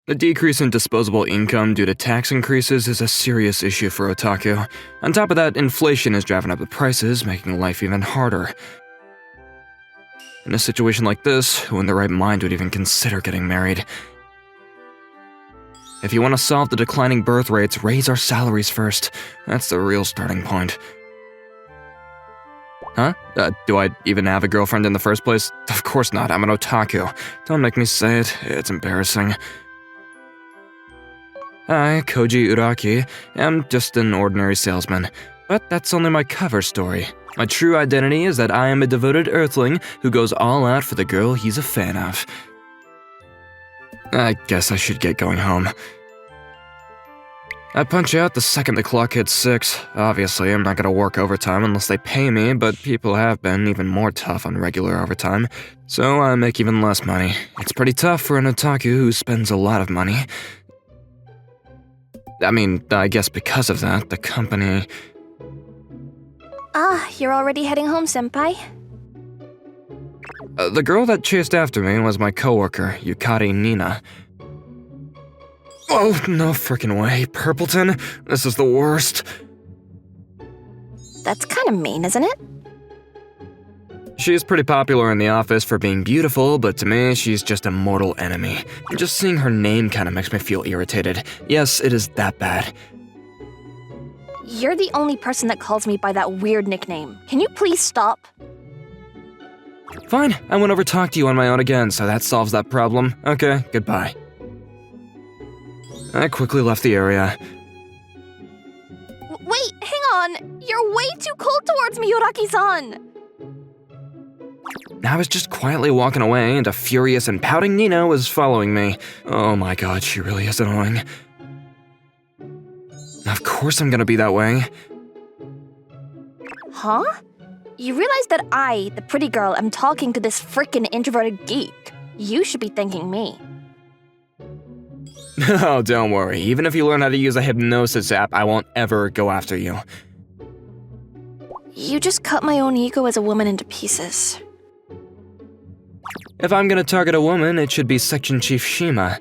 The decrease in disposable income due to tax increases is a serious issue for otaku. On top of that, inflation is driving up the prices, making life even harder. In a situation like this, who in their right mind would even consider getting married? If you want to solve the declining birth rates, raise our salaries first. That's the real starting point. Huh? Do I even have a girlfriend in the first place? Of course not, I'm an otaku. Don't make me say it, it's embarrassing. I, Koji Uraki, am just an ordinary salesman, but that's only my cover story. My true identity is that I am a devoted earthling who goes all out for the girl he's a fan of. I guess I should get going home. I punch out the second the clock hits 6. Obviously, I'm not gonna work overtime unless they pay me, but people have been even more tough on regular overtime, so I make even less money. It's pretty tough for an otaku who spends a lot of money. I mean, I guess because of that, the company... Ah, you're already heading home, senpai? The girl that chased after me was my coworker, Yukari Nina. Oh, no frickin' way, Purpleton. This is the worst. That's kind of mean, isn't it? She's pretty popular in the office for being beautiful, but to me, she's just a mortal enemy. Just seeing her name kinda makes me feel irritated. Yes, it is that bad. You're the only person that calls me by that weird nickname. Can you please stop? Fine, I won't ever talk to you on my own again, so that solves that problem. Okay, goodbye. I quickly left the area. Wait, hang on! You're way too cold towards me, Yoraki-san! I was just quietly walking away, and a furious and pouting Nina was following me. Oh my god, she really is annoying. Of course I'm gonna be that way. Huh? You realize that I, the pretty girl, am talking to this frickin' introverted geek. You should be thanking me. Oh, don't worry. Even if you learn how to use a hypnosis app, I won't ever go after you. You just cut my own ego as a woman into pieces. If I'm gonna target a woman, it should be Section Chief Shima.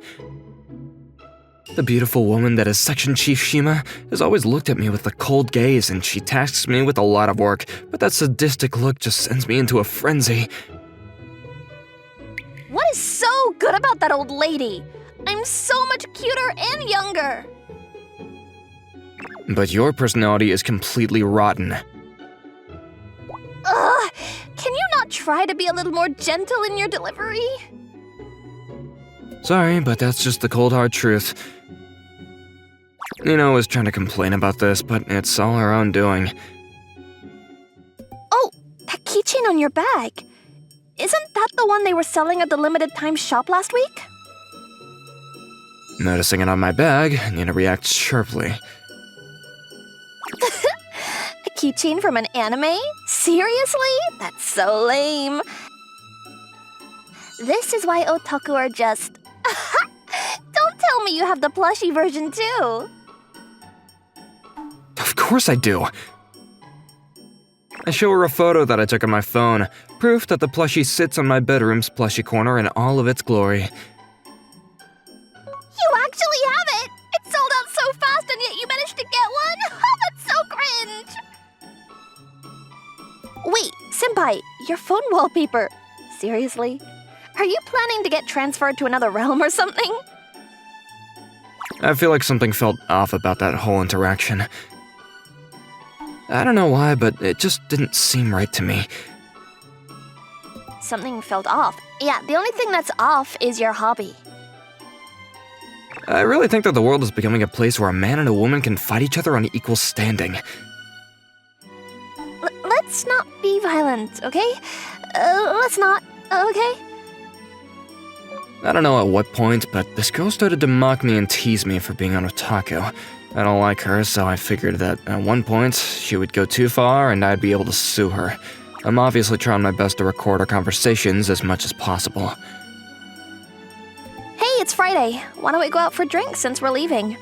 The beautiful woman that is Section Chief Shima has always looked at me with a cold gaze, and she tasks me with a lot of work, but that sadistic look just sends me into a frenzy. What is so good about that old lady? I'm so much cuter and younger! But your personality is completely rotten. Ugh! Can you not try to be a little more gentle in your delivery? Sorry, but that's just the cold hard truth. Nina was trying to complain about this, but it's all her own doing. Oh, that keychain on your bag. Isn't that the one they were selling at the limited time shop last week? Noticing it on my bag, Nina reacts sharply. A keychain from an anime? Seriously? That's so lame. This is why otaku are just... Don't tell me you have the plushie version too. Of course I do. I show her a photo that I took on my phone, proof that the plushie sits on my bedroom's plushie corner in all of its glory. You actually have it! It sold out so fast and yet you managed to get one? That's so cringe! Wait, senpai, your phone wallpaper. Seriously? Are you planning to get transferred to another realm or something? I feel like something felt off about that whole interaction. I don't know why, but it just didn't seem right to me. Something felt off. Yeah, the only thing that's off is your hobby. I really think that the world is becoming a place where a man and a woman can fight each other on equal standing. Let's not be violent, okay? Let's not, okay? I don't know at what point, but this girl started to mock me and tease me for being an otaku. I don't like her, so I figured that at one point, she would go too far and I'd be able to sue her. I'm obviously trying my best to record our conversations as much as possible. Hey, it's Friday. Why don't we go out for drinks since we're leaving?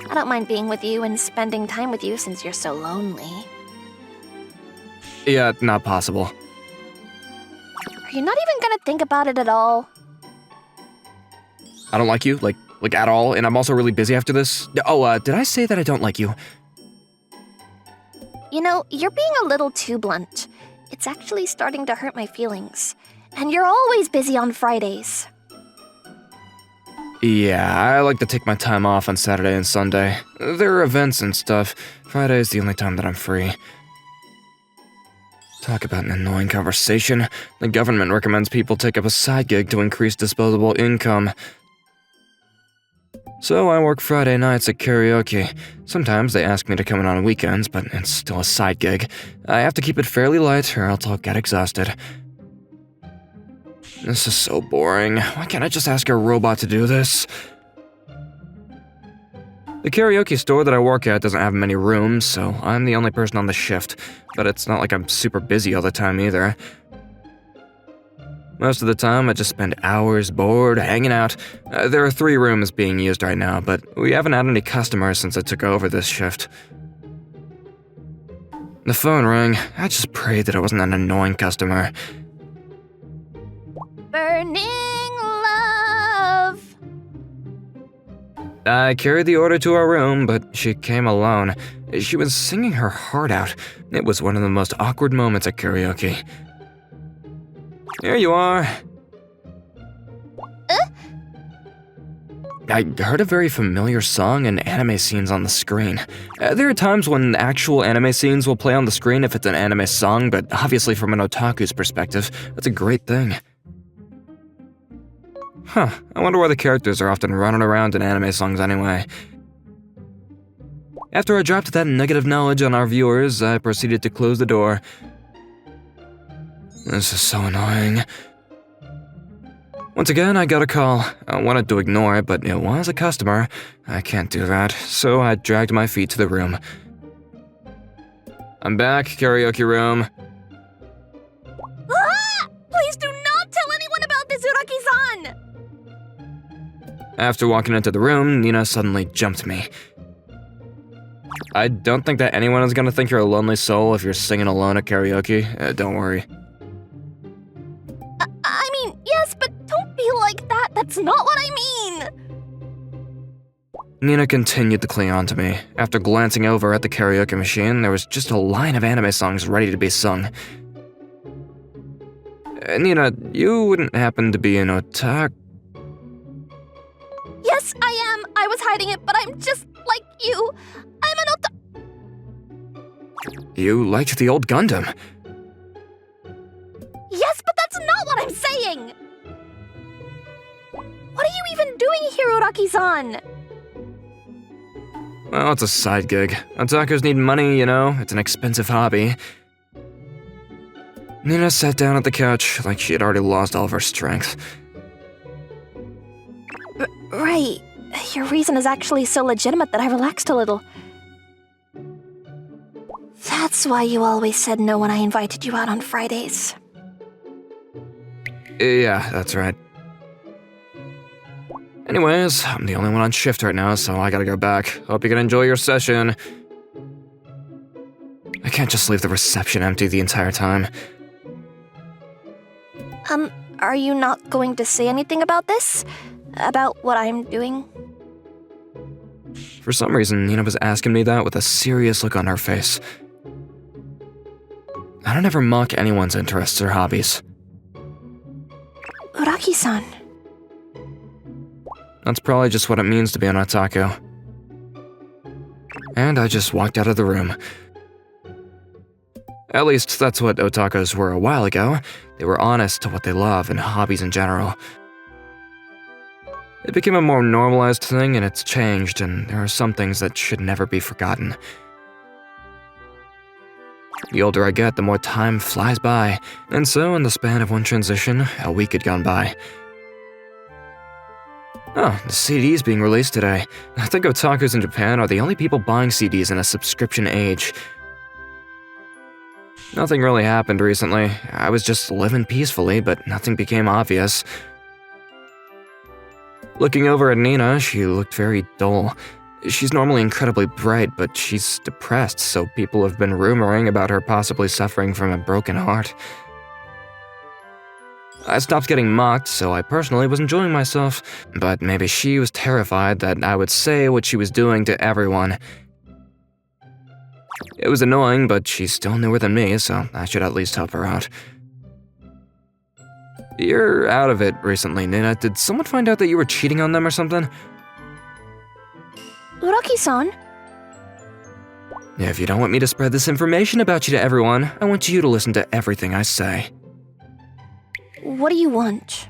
I don't mind being with you and spending time with you since you're so lonely. Yeah, not possible. Are you not even gonna think about it at all? I don't like you, like, Like, at all, and I'm also really busy after this. Oh, did I say that I don't like you? You know, you're being a little too blunt. It's actually starting to hurt my feelings. And you're always busy on Fridays. Yeah, I like to take my time off on Saturday and Sunday. There are events and stuff. Friday's the only time that I'm free. Talk about an annoying conversation. The government recommends people take up a side gig to increase disposable income. So I work Friday nights at karaoke. Sometimes they ask me to come in on weekends, but it's still a side gig. I have to keep it fairly light or else I'll get exhausted. This is so boring. Why can't I just ask a robot to do this? The karaoke store that I work at doesn't have many rooms, so I'm the only person on the shift, but it's not like I'm super busy all the time either. Most of the time, I just spend hours bored, hanging out. There are 3 rooms being used right now, but we haven't had any customers since I took over this shift. The phone rang. I just prayed that it wasn't an annoying customer. Burning love. I carried the order to our room, but she came alone. She was singing her heart out. It was one of the most awkward moments at karaoke. Here you are. I heard a very familiar song and anime scenes on the screen. There are times when actual anime scenes will play on the screen if it's an anime song, but obviously from an otaku's perspective, that's a great thing. Huh, I wonder why the characters are often running around in anime songs anyway. After I dropped that negative knowledge on our viewers, I proceeded to close the door. This is so annoying. Once again, I got a call. I wanted to ignore it, but it was a customer. I can't do that, so I dragged my feet to the room. I'm back, karaoke room. Ah! Please do not tell anyone about this, Uraki-san! After walking into the room, Nina suddenly jumped me. I don't think that anyone is gonna think you're a lonely soul if you're singing alone at karaoke. Don't worry. I mean, yes, but don't be like that. That's not what I mean. Nina continued to cling on to me. After glancing over at the karaoke machine, there was just a line of anime songs ready to be sung. Nina, you wouldn't happen to be an otaku? Yes, I am. I was hiding it, but I'm just like you. I'm an You liked the old Gundam. Yes, but that's not what I'm saying! What are you even doing here, Uraki-san? Well, it's a side gig. Otakus need money, you know? It's an expensive hobby. Nina sat down at the couch like she had already lost all of her strength. Right. Your reason is actually so legitimate that I relaxed a little. That's why you always said no when I invited you out on Fridays. Yeah, that's right. Anyways, I'm the only one on shift right now, so I gotta go back. Hope you can enjoy your session. I can't just leave the reception empty the entire time. Are you not going to say anything about this? About what I'm doing? For some reason, Nina was asking me that with a serious look on her face. I don't ever mock anyone's interests or hobbies. Uraki-san. That's probably just what it means to be an otaku. And I just walked out of the room. At least that's what otakus were a while ago. They were honest to what they love and hobbies in general. It became a more normalized thing and it's changed, and there are some things that should never be forgotten. The older I get, the more time flies by, and so in the span of one transition, a week had gone by. Oh, the CD's being released today. I think otakus in Japan are the only people buying CDs in a subscription age. Nothing really happened recently. I was just living peacefully, but nothing became obvious. Looking over at Nina, she looked very dull. She's normally incredibly bright, but she's depressed, so people have been rumoring about her possibly suffering from a broken heart. I stopped getting mocked, so I personally was enjoying myself, but maybe she was terrified that I would say what she was doing to everyone. It was annoying, but she's still newer than me, so I should at least help her out. You're out of it recently, Nina. Did someone find out that you were cheating on them or something? Uraki-san? If you don't want me to spread this information about you to everyone, I want you to listen to everything I say. What do you want?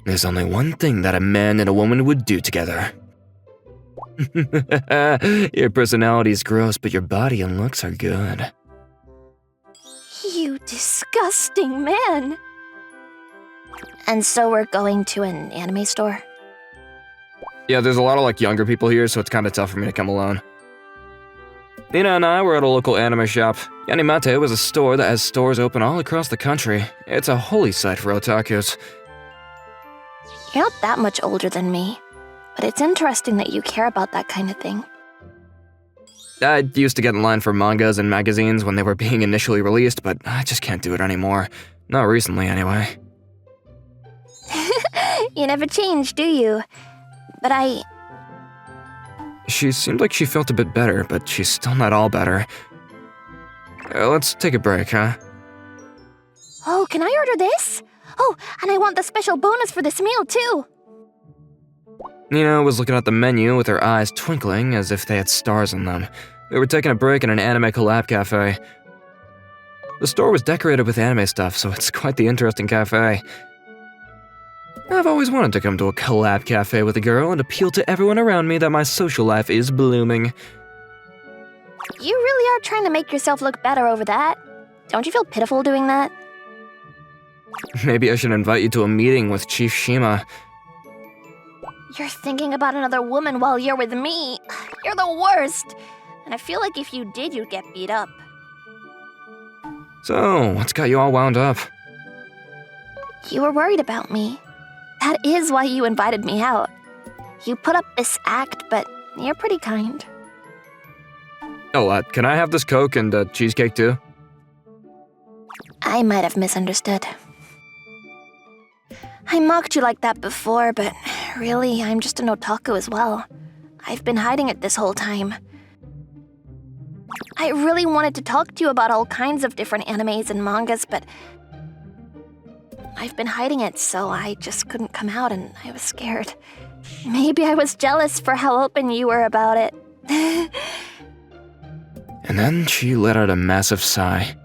There's only one thing that a man and a woman would do together. Your personality's gross, but your body and looks are good. You disgusting man! And so we're going to an anime store? Yeah, there's a lot of younger people here, so it's kind of tough for me to come alone. Nina and I were at a local anime shop. Yanimate was a store that has stores open all across the country. It's a holy site for otakus. You're not that much older than me, but it's interesting that you care about that kind of thing. I used to get in line for mangas and magazines when they were being initially released, but I just can't do it anymore. Not recently, anyway. You never change, do you? But She seemed like she felt a bit better, but she's still not all better. Let's take a break, huh? Oh, can I order this? Oh, and I want the special bonus for this meal, too. Nina was looking at the menu with her eyes twinkling as if they had stars in them. We were taking a break in an anime collab cafe. The store was decorated with anime stuff, so it's quite the interesting cafe. I've always wanted to come to a collab cafe with a girl and appeal to everyone around me that my social life is blooming. You really are trying to make yourself look better over that. Don't you feel pitiful doing that? Maybe I should invite you to a meeting with Chief Shima. You're thinking about another woman while you're with me. You're the worst. And I feel like if you did, you'd get beat up. So, what's got you all wound up? You were worried about me. That is why you invited me out. You put up this act, but you're pretty kind. Oh, can I have this Coke and cheesecake too? I might have misunderstood. I mocked you like that before, but really, I'm just an otaku as well. I've been hiding it this whole time. I really wanted to talk to you about all kinds of different animes and mangas, but I've been hiding it, so I just couldn't come out and I was scared. Maybe I was jealous for how open you were about it. And then she let out a massive sigh.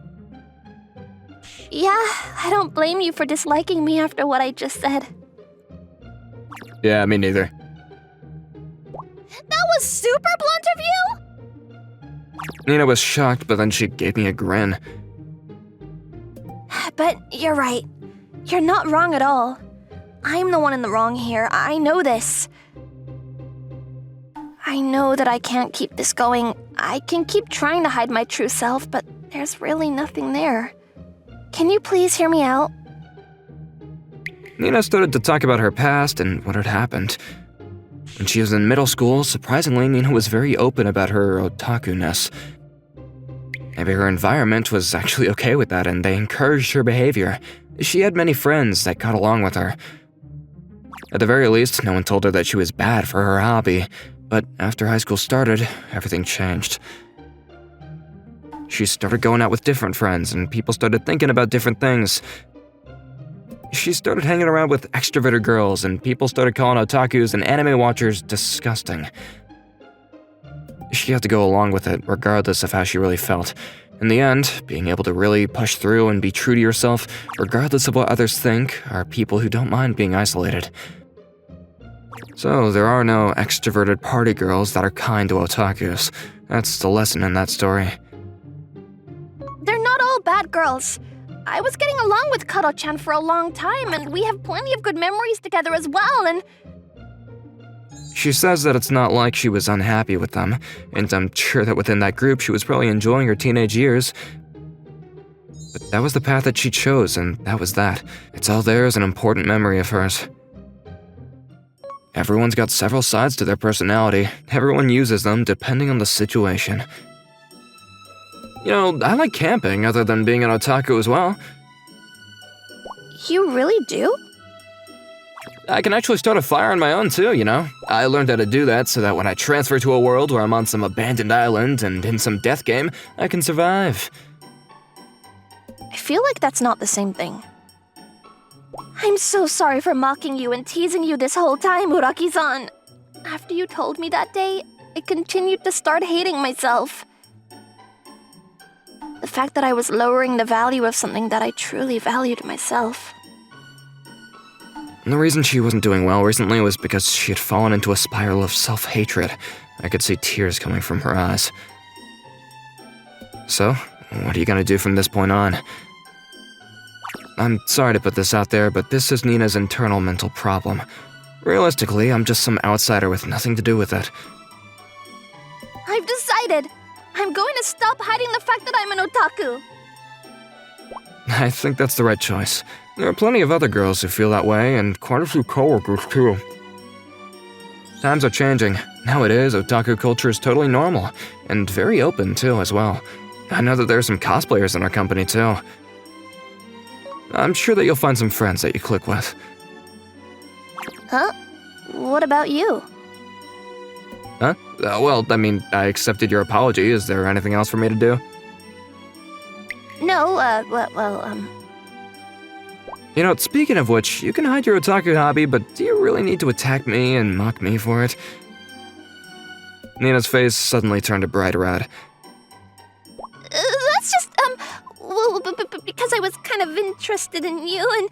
Yeah, I don't blame you for disliking me after what I just said. Yeah, me neither. That was super blunt of you! Nina was shocked, but then she gave me a grin. But you're right. You're not wrong at all. I'm the one in the wrong here. I know this. I know that I can't keep this going. I can keep trying to hide my true self, but there's really nothing there. Can you please hear me out? Nina started to talk about her past and what had happened. When she was in middle school, surprisingly, Nina was very open about her otaku-ness. Maybe her environment was actually okay with that and they encouraged her behavior. She had many friends that got along with her. At the very least, no one told her that she was bad for her hobby, but after high school started, everything changed. She started going out with different friends and people started thinking about different things. She started hanging around with extroverted girls and people started calling otakus and anime watchers disgusting. She had to go along with it regardless of how she really felt. In the end, being able to really push through and be true to yourself, regardless of what others think, are people who don't mind being isolated. So there are no extroverted party girls that are kind to otakus. That's the lesson in that story. They're not all bad girls. I was getting along with Kado-chan for a long time, and we have plenty of good memories together as well, and... She says that it's not like she was unhappy with them, and I'm sure that within that group she was probably enjoying her teenage years. But that was the path that she chose, and that was that. It's all there as an important memory of hers. Everyone's got several sides to their personality. Everyone uses them depending on the situation. You know, I like camping other than being an otaku as well. You really do? I can actually start a fire on my own too, you know? I learned how to do that so that when I transfer to a world where I'm on some abandoned island and in some death game, I can survive. I feel like that's not the same thing. I'm so sorry for mocking you and teasing you this whole time, Uraki-san. After you told me that day, I continued to start hating myself. The fact that I was lowering the value of something that I truly valued myself. And the reason she wasn't doing well recently was because she had fallen into a spiral of self-hatred. I could see tears coming from her eyes. So, what are you gonna do from this point on? I'm sorry to put this out there, but this is Nina's internal mental problem. Realistically, I'm just some outsider with nothing to do with it. I've decided. I'm going to stop hiding the fact that I'm an otaku. I think that's the right choice. There are plenty of other girls who feel that way, and quite a few coworkers too. Times are changing. Nowadays, otaku culture is totally normal, and very open too as well. I know that there are some cosplayers in our company too. I'm sure that you'll find some friends that you click with. Huh? What about you? Huh? Well, I mean, I accepted your apology. Is there anything else for me to do? No, You know, speaking of which, you can hide your otaku hobby, but do you really need to attack me and mock me for it? Nina's face suddenly turned a bright red. That's just, well, because I was kind of interested in you and...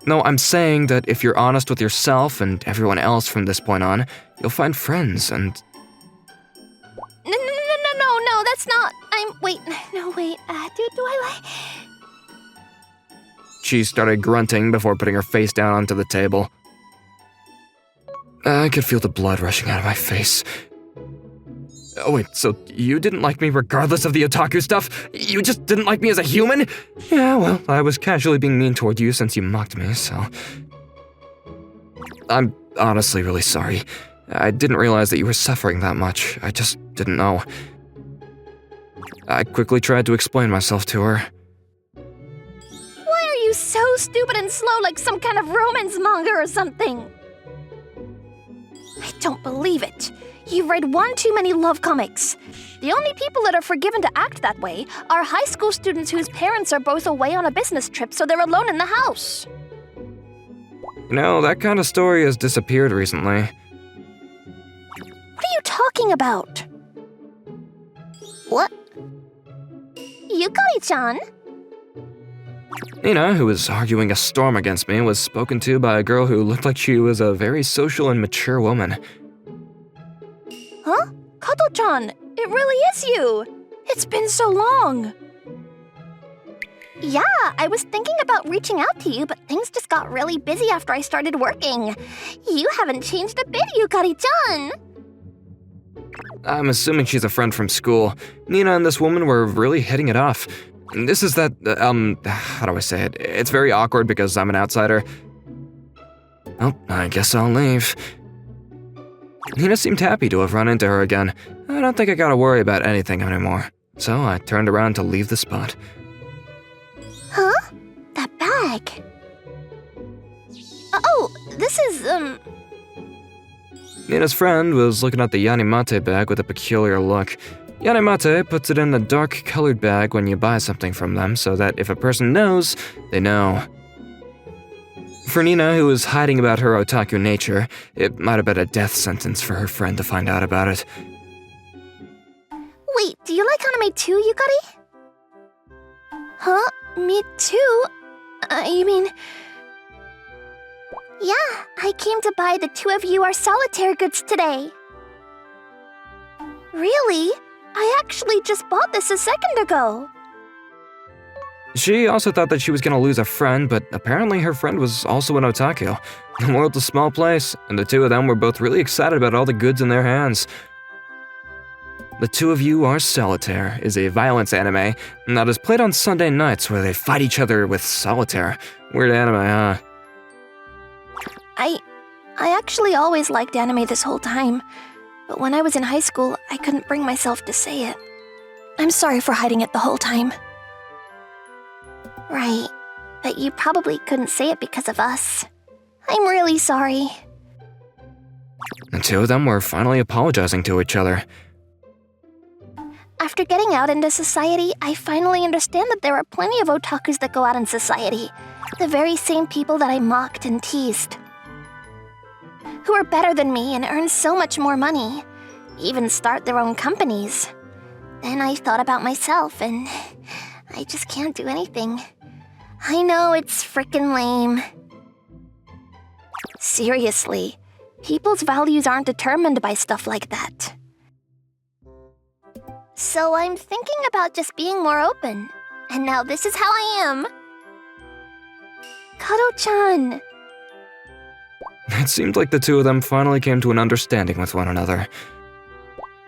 No, I'm saying that if you're honest with yourself and everyone else from this point on, you'll find friends and... No, that's not... wait, do I like... She started grunting before putting her face down onto the table. I could feel the blood rushing out of my face. Oh wait, so you didn't like me regardless of the otaku stuff? You just didn't like me as a human? Yeah, well, I was casually being mean toward you since you mocked me, so... I'm honestly really sorry. I didn't realize that you were suffering that much. I just didn't know. I quickly tried to explain myself to her. Why are you so stupid and slow like some kind of romance manga or something? I don't believe it. You've read one too many love comics. The only people that are forgiven to act that way are high school students whose parents are both away on a business trip, so they're alone in the house. You know, that kind of story has disappeared recently. What are you talking about? What? Yukari-chan? Nina, who was arguing a storm against me, was spoken to by a girl who looked like she was a very social and mature woman. Huh? Kato-chan, it really is you! It's been so long! Yeah, I was thinking about reaching out to you, but things just got really busy after I started working. You haven't changed a bit, Yukari-chan! I'm assuming she's a friend from school. Nina and this woman were really hitting it off. This is that, how do I say it? It's very awkward because I'm an outsider. Oh, I guess I'll leave. Nina seemed happy to have run into her again. I don't think I gotta worry about anything anymore. So I turned around to leave the spot. Huh? That bag. Oh, this is, Nina's friend was looking at the Yanimate bag with a peculiar look. Yanimate puts it in a dark-colored bag when you buy something from them so that if a person knows, they know. For Nina, who was hiding about her otaku nature, it might have been a death sentence for her friend to find out about it. Wait, do you like anime too, Yukari? Huh? Me too? You mean... Yeah, I came to buy the two of you our solitaire goods today. Really? I actually just bought this a second ago. She also thought that she was gonna lose a friend, but apparently her friend was also an otaku. The world's a small place, and the two of them were both really excited about all the goods in their hands. The Two of You Are Solitaire is a violence anime that is played on Sunday nights where they fight each other with solitaire. Weird anime, huh? I actually always liked anime this whole time, but when I was in high school, I couldn't bring myself to say it. I'm sorry for hiding it the whole time. Right. but you probably couldn't say it because of us. I'm really sorry. The two of them were finally apologizing to each other. After getting out into society, I finally understand that there are plenty of otakus that go out in society. The very same people that I mocked and teased. Who are better than me and earn so much more money. Even start their own companies. Then I thought about myself and I just can't do anything. I know it's frickin' lame. Seriously, people's values aren't determined by stuff like that. So I'm thinking about just being more open. And now this is how I am. Kado-chan. It seemed like the two of them finally came to an understanding with one another.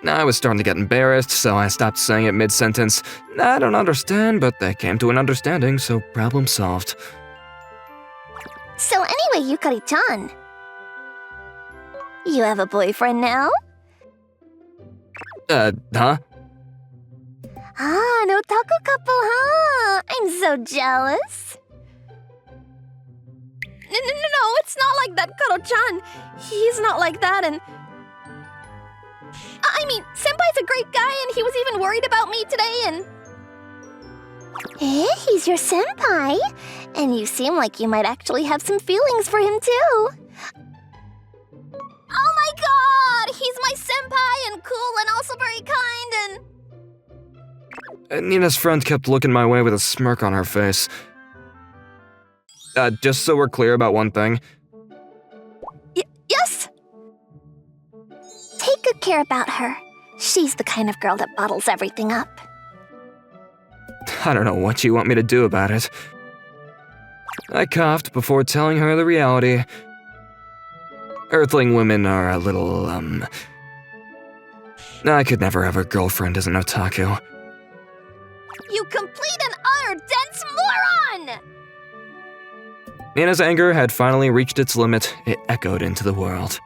I was starting to get embarrassed, so I stopped saying it mid-sentence. I don't understand, but they came to an understanding, so problem solved. So anyway, Yukari-chan. You have a boyfriend now? Huh? Ah, an otaku couple, huh? I'm so jealous. No, it's not like that, Karo-chan. He's not like that, and... I mean, Senpai's a great guy, and he was even worried about me today, and... he's your senpai. And you seem like you might actually have some feelings for him, too. Oh my god! He's my senpai, and cool, and also very kind, and... Nina's friend kept looking my way with a smirk on her face. Just so we're clear about one thing. Yes? Take good care about her. She's the kind of girl that bottles everything up. I don't know what you want me to do about it. I coughed before telling her the reality. Earthling women are a little, I could never have a girlfriend as an otaku. You complete and utter dense moron! Nina's anger had finally reached its limit. It echoed into the world.